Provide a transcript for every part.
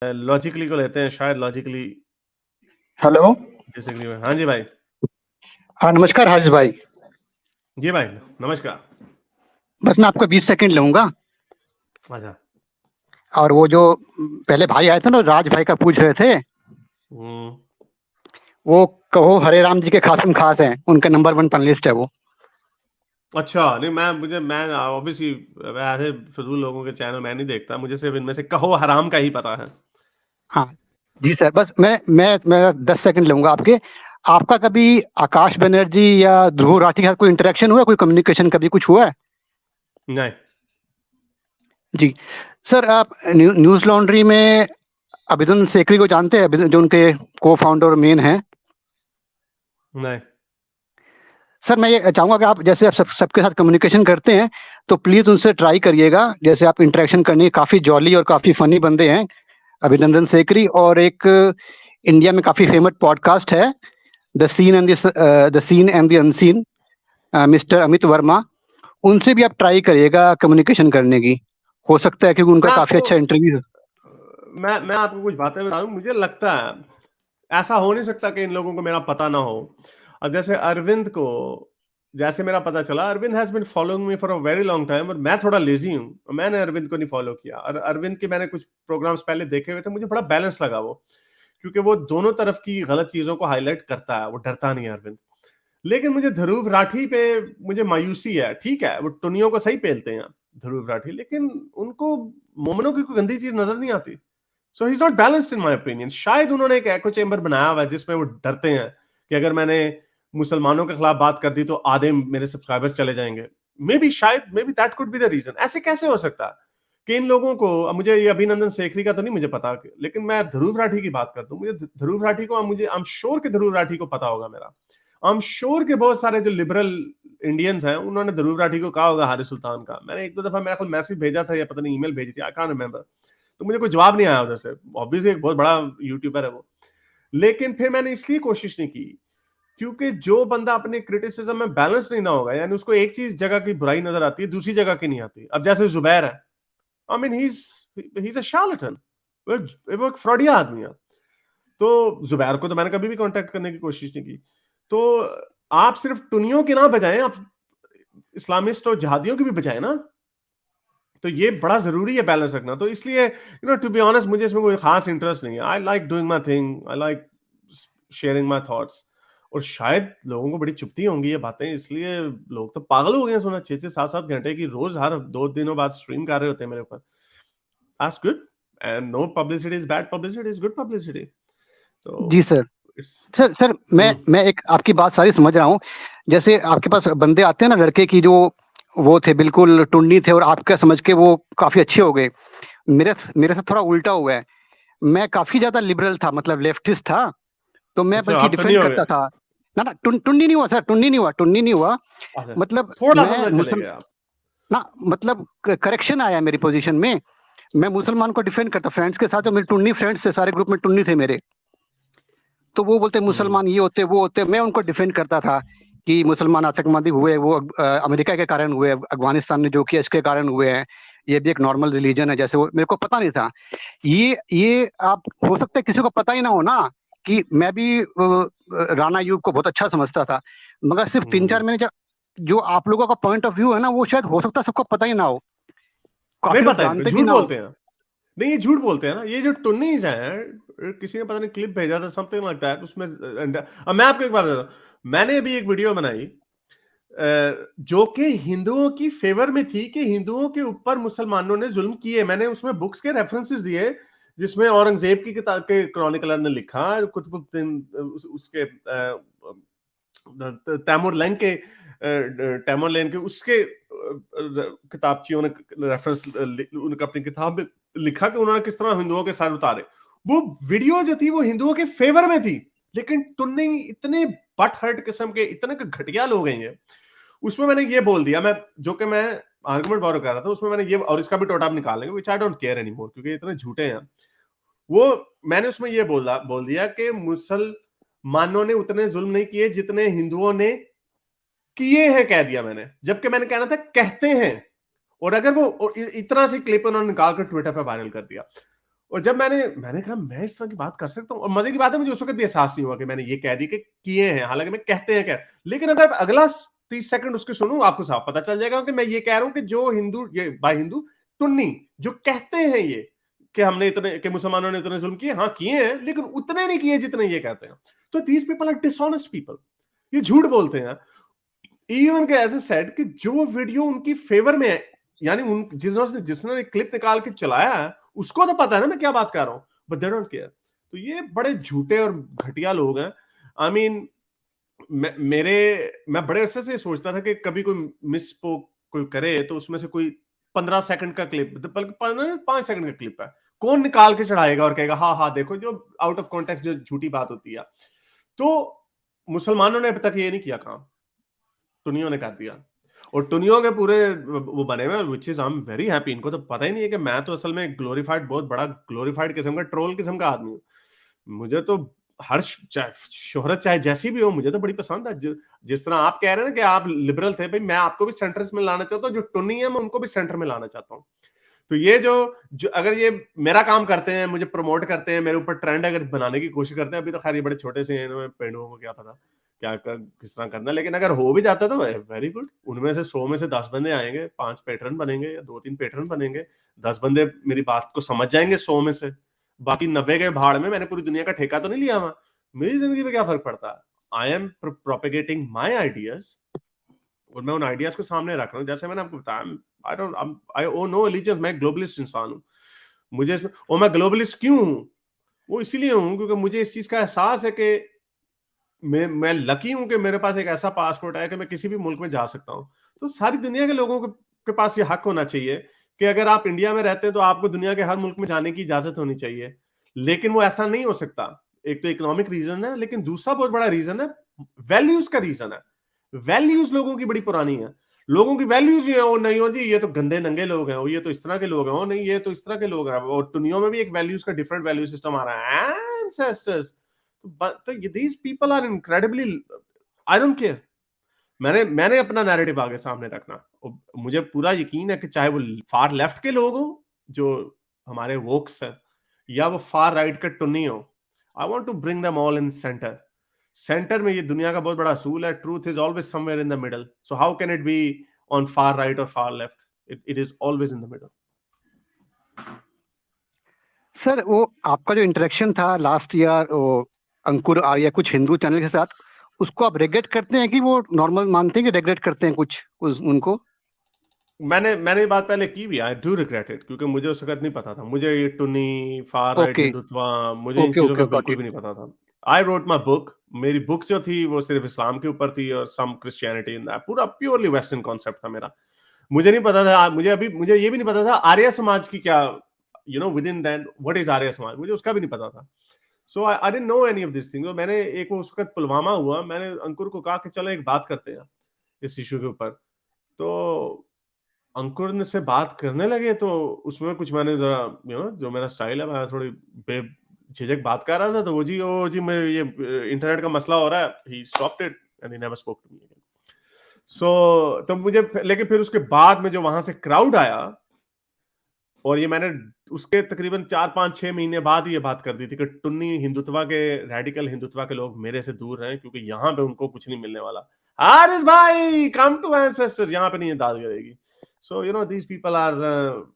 Logically को लेते हैं, शायद लॉजिकली हेलो। डिसएग्री में। हाँ जी भाई। हाँ, नमस्कार हर्ष भाई। जी भाई, नमस्कार। बस मैं आपका 20 सेकंड लूंगा। अच्छा। और वो जो पहले भाई आए थे ना, राज भाई का पूछ रहे थे, हम्म। वो कहो हरे राम जी के खासम खास हैं, उनका नंबर 1 पैनलिस्ट है वो। अच्छा, नहीं मैं ऑब्वियसली मैं ऐसे फिजूल लोगों के चैनल मैं नहीं देखता, मुझे सिर्फ इनमें से कहो हराम का ही पता है। हाँ जी सर, बस मैं 10 सेकंड लूंगा आपके। आपका कभी आकाश बनर्जी या ध्रुव राठी के साथ कोई इंटरेक्शन हुआ, कोई कम्युनिकेशन कभी कुछ हुआ है? नहीं। जी सर, आप न्यूज लॉन्ड्री में अभिनंदन सेकरी को जानते हैं, जो उनके को फाउंडर मेन हैं? नहीं। सर मैं ये चाहूंगा कि आप जैसे आप सबके साथ कम्युनिकेशन करते हैं, तो प्लीज उनसे ट्राई करिएगा। जैसे आप इंटरेक्शन करनी, काफी जॉली और काफी फनी बंदे हैं अभिनंदन सेकरी। और एक इंडिया में काफी फेमस पॉडकास्ट है, the scene and the unseen, mister Amit Verma. उनसे भी आप ट्राई करिएगा कम्युनिकेशन करने की। हो सकता है क्योंकि उनका मैं काफी आपको अच्छा इंटरव्यू। मैं आपको कुछ बातें बता दूं, मुझे लगता है ऐसा हो नहीं सकता कि इन लोगों को मेरा पता ना हो। अब जैसे अरविंद को जैसे मेरा पता चला, Arvind has been following me for a very long time, और मैं थोड़ा लेजी हूं, मैंने अरविंद को नहीं फॉलो किया। और अरविंद के मैंने कुछ प्रोग्राम्स पहले देखे हुए थे, मुझे बड़ा बैलेंस लगा वो, क्योंकि वो दोनों तरफ की गलत चीजों को हाईलाइट करता है, वो डरता नहीं है अरविंद। लेकिन मुझे ध्रुव राठी पे मुझे मायूसी है। ठीक है, वो टुनियों को सही पेलते हैं ध्रुव राठी, लेकिन उनको मोमनों की कोई गंदी चीज नजर नहीं आती। So he is not balanced in my opinion. शायद उन्होंने एक एको चेंबर बनाया हुआ है जिसमें वो डरते हैं कि अगर मैंने मुसलमानों के खिलाफ बात कर दी तो आधे मेरे सब्सक्राइबर्स चले जाएंगे। मे बी, शायद maybe that could be the reason. ऐसे कैसे हो सकता है कि इन लोगों को, अब मुझे ये अभिनंदन सेखरी का तो नहीं मुझे पता, लेकिन मैं ध्रुव राठी की बात करता हूँ, मुझे ध्रुव राठी को, मुझे आई एम श्योर कि ध्रुव राठी को पता होगा मेरा। आई एम श्योर कि बहुत सारे जो लिबरल इंडियंस हैं उन्होंने ध्रुव राठी को कहा होगा हारिस सुल्तान का। मैंने एक दो दफा मेरा ख्याल मैसेज भेजा था या पता नहीं ईमेल भेजी थी, आई कांट रिमेंबर। तो मुझे कोई जवाब नहीं आया उधर से। ऑब्वियसली एक बहुत बड़ा यूट्यूबर है वो। लेकिन फिर मैंने इसलिए कोशिश नहीं की क्योंकि जो बंदा अपने क्रिटिसिज्म में बैलेंस नहीं ना होगा, यानी उसको एक चीज जगह की बुराई नजर आती है, दूसरी जगह की नहीं आती। अब जैसे जुबैर है, I mean he is a charlatan, वो एक फ्रॉडिया आदमी है। तो जुबैर को तो मैंने कभी भी कांटेक्ट करने की कोशिश नहीं की। तो आप सिर्फ टुनियों की ना बजाएं, आप इस्लामिस्ट और जिहादियों की भी बजाएं ना। तो ये बड़ा जरूरी है बैलेंस रखना। तो इसलिए टू बी ऑनेस्ट, मुझे इसमें कोई खास इंटरेस्ट नहीं है। I like doing my thing, I like sharing my thoughts. और शायद लोगों को बड़ी चुभती होंगी ये बातें, इसलिए लोग तो पागल हो गए हैं सोना 6-6 7-7 घंटे की रोज हर 2 दिनों बाद स्ट्रीम कर रहे होते हैं मेरे ऊपर। That's good, and no publicity is bad publicity, is good publicity. तो जी सर। इट्स सर मैं एक आपकी बात सारी समझ रहा हूँ। जैसे आपके पास बंदे आते हैं ना, लड़के की जो वो थे, बिल्कुल टुन्नी थे, और आपका समझ के वो काफी अच्छे हो गए। मेरे मेरे साथ थोड़ा उल्टा हुआ है। मैं काफी ज्यादा लिबरल था, मतलब लेफ्टिस्ट था। तो मैं अच्छा, बल्कि आप तो नहीं डिफेंड हो करता गए। था। ना टुन्नी नहीं हुआ सर, टुन्नी नहीं हुआ। अच्छा, मतलब थोड़ा सा मैं अंदर चले मुसल गए आप। ना, मतलब करेक्शन आया मेरी पोजीशन में। मैं मुसलमान को डिफेंड करता फ्रेंड्स के साथ, और मेरे टुन्नी फ्रेंड्स थे, सारे ग्रुप में टुन्नी थे मेरे। तो वो बोलते हम्म। मुसलमान ये होते वो होते, मैं उनको डिफेंड करता था कि मुसलमान आतंकवादी हुए, वो अमेरिका के कारण हुए, अफगानिस्तान ने जो किया इसके कारण हुए हैं। ये भी एक नॉर्मल रिलीजन है, जैसे वो मेरे को पता नहीं था। ये आप हो सकता है किसी को पता ही ना हो ना, कि मैं भी राणा अयूब को बहुत अच्छा समझता था। मगर सिर्फ तीन हम्म। चार महीने जो आप लोगों का पॉइंट ऑफ व्यू है ना, वो शायद हो सकता है सबको पता ही ना हो, नहीं काफी लोग पता, इनको जानते भी झूठ ना हो। बोलते हैं। नहीं, ये झूठ बोलते हैं ना, ये जो टुन्नीज हैं, किसी ने पता नहीं क्लिप भेजा था समथिंग लाइक दैट, उसमें अब मैं आपको एक बात बताता हूं। मैंने अभी एक वीडियो बनाई जो कि हिंदुओं की फेवर में थी, कि हिंदुओं के ऊपर मुसलमानों ने जुल्म किए। मैंने उसमें बुक्स के रेफरेंसेस दिए, जिसमें औरंगजेब की किताब के क्रॉनिकलर ने लिखा, कुतुबुद्दीन उसके तैमूरलैंग के उसके किताबचियों ने रेफरेंस उनका अपनी किताब में लिखा कि उन्होंने किस तरह हिंदुओं के सर उतारे। वो वीडियो जो थी वो हिंदुओं के फेवर में थी, लेकिन टुन्नी इतने बट हर्ट किस्म के, इतने घटिया लोग हैं ये। उसमें मैंने ये बोल दिया, मैं जो कि मैं आर्गुमेंट बोरो कर रहा था, उसमें मैंने ये, और इसका भी टोटा आप निकाल लेंगे, विच आई डोंट केयर एनीमोर, क्योंकि इतने झूठे हैं वो। मैंने उसमें ये बोल दिया कि मुसलमानों ने उतने जुल्म नहीं किए जितने हिंदुओं ने किए हैं, कह दिया मैंने। जबकि मैंने कहना था कहते हैं। और अगर वो इतना से क्लिप उन्होंने निकाल कर ट्विटर पर वायरल कर दिया। और जब मैंने कहा मैं इस तरह की बात कर सकता हूँ, और मजे की बात है मुझे उस वक्त भी एहसास नहीं हुआ कि मैंने ये कह दी कि किए हैं, हालांकि मैं कहते हैं क्या, लेकिन अगर अगला 30 सेकंड उसके सुनूं आपको साफ पता चल जाएगा कि मैं ये कह रहा हूं कि जो हिंदू, ये बाय हिंदू टुन्नी जो कहते हैं ये कि हमने इतने, कि मुसलमानों ने इतने जुल्म किए, हाँ किए हैं लेकिन उतने नहीं किए जितने ये कहते हैं। तो these people are dishonest people, ये झूठ बोलते हैं। इवन के एज ए सेड कि जो वीडियो उनकी फेवर में है, यानी उन जिसने क्लिप निकाल के चलाया है उसको तो पता है ना मैं क्या बात कर रहा हूं, बट दे डोंट केयर। तो ये बड़े झूठे और घटिया लोग हैं। आई मीन मैं बड़े अरसे से सोचता था कि कभी कोई मिस कोई करे तो उसमें से कोई 15 सेकंड का क्लिप, बल्कि 5 सेकंड का क्लिप है, कौन निकाल के चढ़ाएगा और कहेगा हाँ हाँ देखो, जो आउट ऑफ कॉन्टेक्स्ट जो झूठी बात होती है। तो मुसलमानों ने अभी तक ये नहीं किया काम, टुनियों ने कर दिया, और टुनियों के पूरे वो बने हुए, which is I am very happy. इनको तो पता ही नहीं है कि मैं तो असल में ग्लोरीफाइड, बहुत बड़ा ग्लोरीफाइड किस्म का ट्रोल किस्म का आदमी हूँ। मुझे तो हर शोहरत चाहे जैसी भी हो मुझे तो बड़ी पसंद है। जिस तरह आप कह रहे हैं ना कि आप लिबरल थे, भाई मैं आपको भी सेंटर में लाना चाहता हूँ, जो टुन्नी है मैं उनको भी सेंटर में लाना चाहता हूँ। तो ये जो अगर ये मेरा काम करते हैं, मुझे प्रमोट करते हैं, मेरे ऊपर ट्रेंड अगर बनाने की कोशिश करते हैं, अभी तो खैर ये बड़े छोटे से हैं, पेड़ों को क्या पता क्या किस तरह करना है, लेकिन अगर हो भी जाता तो वेरी गुड। उनमें से 100 में से 10 बंदे आएंगे, 5 पैटर्न बनेंगे या 2-3 पैटर्न बनेंगे, 10 बंदे मेरी बात को समझ जाएंगे 100 में से, बाकी 90 के भाड़ में। मैंने पूरी दुनिया का ठेका तो नहीं लिया हुआ, मेरी जिंदगी में क्या फर्क पड़ता है। I am propagating my ideas, और मैं उन आइडियाज को सामने रख रहा हूँ। जैसे मैंने आपको बताया, आई ओ नो रिलीजन, मैं ग्लोबलिस्ट इंसान हूँ। मुझे और मैं ग्लोबलिस्ट क्यों हूँ, वो इसीलिए हूँ क्योंकि मुझे इस चीज का एहसास है कि मैं लकी हूं कि मेरे पास एक ऐसा पासपोर्ट है कि मैं किसी भी मुल्क में जा सकता हूं। तो सारी दुनिया के लोगों के पास ये हक होना चाहिए कि अगर आप इंडिया में रहते हैं तो आपको दुनिया के हर मुल्क में जाने की इजाजत होनी चाहिए। लेकिन वो ऐसा नहीं हो सकता। एक तो इकोनॉमिक रीजन है, लेकिन दूसरा बहुत बड़ा रीजन है, वैल्यूज का रीजन है। वैल्यूज लोगों की बड़ी पुरानी है। लोगों की वैल्यूज ये है, ओ नहीं हो जी ये तो गंदे नंगे लोग हैं, ओ ये तो इस तरह के लोग हैं, ओ नहीं ये तो इस तरह के लोग हैं। और दुनिया में भी एक वैल्यूज का डिफरेंट वैल्यू सिस्टम आ रहा है, एंसेस्टर्स। तो these people are incredibly, I don't care. मैंने अपना नैरेटिव आगे सामने रखना, और मुझे पूरा यकीन है कि चाहे वो फार लेफ्ट के लोग हो जो हमारे वोक्स हैं, या वो फार राइट के टुन्नी हो, I want to bring them all in centre. Centre में ये दुनिया का बहुत बड़ा असूल है, truth is always somewhere in the middle. So how can it be on far right और far left? It is always in the middle. Sir वो आपका जो इंटरेक्शन था लास्ट ईयर वो अंकुर आर्या कुछ हिंदू चैनल के साथ, उसको आप रेगुलेट करते हैं कि वो नॉर्मल मानते हैं कि रेगुलेट करते हैं कुछ उनको? मैंने ये बात पहले की भी, आई डू रिग्रेट इट, क्योंकि मुझे उस वक्त नहीं पता था। मुझे ये टुन्नी, फार राइट ओके हिंदुत्व, मुझे इन ओके चीजों का ओके, गॉट बिल्कुल भी इट। नहीं पता था। आई रोट माई बुक, मेरी बुक जो थी वो सिर्फ इस्लाम के ऊपर थी और सम क्रिश्चियनिटी इन दैट, पूरा प्योरली वेस्टर्न कॉन्सेप्ट था मेरा। मुझे नहीं पता था, मुझे ये भी नहीं पता था आर्य समाज की क्या, with in that what is Arya Samaj, मुझे उसका भी नहीं पता था। So I didn't know any of this thing. मैंने एक, उस वक्त पुलवामा हुआ, मैंने अंकुर को कहा कि चलो एक बात करते हैं इस इशू के ऊपर। तो अंकुर ने से बात करने लगे, तो उसमें कुछ मैंने जरा जो मेरा स्टाइल है, मैं थोड़ी बेझिझक बात कर रहा था। तो वो जी मैं ये इंटरनेट का मसला हो रहा है, he stopped it and he never spoke to me again. So तो मुझे, लेकिन फिर उसके बाद में जो वहां से क्राउड आया, और ये मैंने उसके तकरीबन 4-5-6 महीने बाद ये बात कर दी थी कि टुन्नी हिंदुत्व के, रेडिकल हिंदुत्व के लोग मेरे से दूर हैं, क्योंकि यहाँ पे उनको कुछ नहीं मिलने वाला। हारिस भाई कम टू एंसेस्टर्स, यहाँ पे नहीं दाद गिरेगी। So these people are,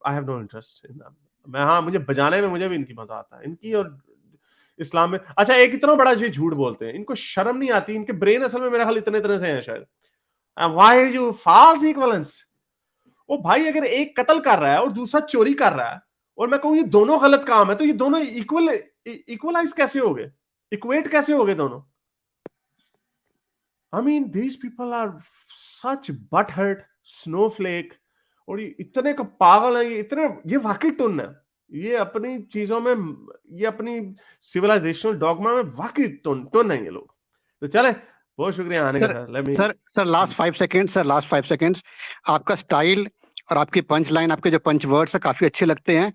I have no interest in them. हाँ, मुझे बजाने में मुझे भी इनकी मजा आता है, इनकी और इस्लाम में। अच्छा, एक इतना बड़ा ये झूठ बोलते हैं, इनको शर्म नहीं आती। इनके ब्रेन असल में मेरा ख्याल इतने तरह से हैं शायद। Why you false equivalence? वो भाई अगर एक कत्ल कर रहा है और दूसरा चोरी कर रहा है, और मैं कहूं ये दोनों गलत काम है, तो ये दोनों इक्वलाइज कैसे हो गए, इक्वेट कैसे हो गए दोनों? I mean these people are such butthurt snowflake, और ये इतने का पागल है, ये वाकई टुन है। ये अपनी चीजों में, ये अपनी सिविलाइजेशनल डॉगमा में वाकई टुन है ये लोग। तो चले, बहुत शुक्रिया आने का sir. Let me sir last 5 seconds, sir last 5 seconds. आपका स्टाइल और आपकी पंच लाइन, आपके जो पंच वर्ड्स है काफी अच्छे लगते हैं,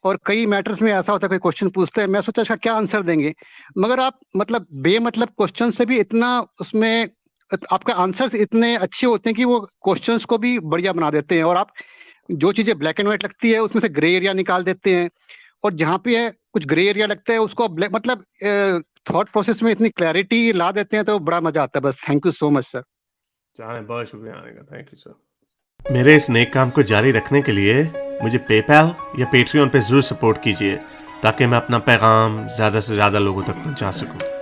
और कई मैटर्स में ऐसा होता है कोई क्वेश्चन पूछते हैं, मैं सोचा इसका क्या आंसर देंगे, मगर आप मतलब बेमतलब क्वेश्चन से भी इतना उसमें आपका आंसर्स इतने अच्छे होते हैं कि वो क्वेश्चंस को भी बढ़िया बना देते हैं, और आप जो चीजें ब्लैक एंड व्हाइट लगती है उसमें से ग्रे एरिया निकाल देते हैं, और जहाँ पे है कुछ ग्रे एरिया लगता है उसको मतलब थॉट प्रोसेस में इतनी क्लैरिटी ला देते हैं तो बड़ा मजा आता है। बस thank you so much sir. जाने बहुत शुक्रिया आने का, थैंक यू सर। मेरे इस नेक काम को जारी रखने के लिए मुझे पेपैल या पेट्रियन पे जरूर सपोर्ट कीजिए ताकि मैं अपना पैगाम ज़्यादा से ज़्यादा लोगों तक पहुंचा सकूं।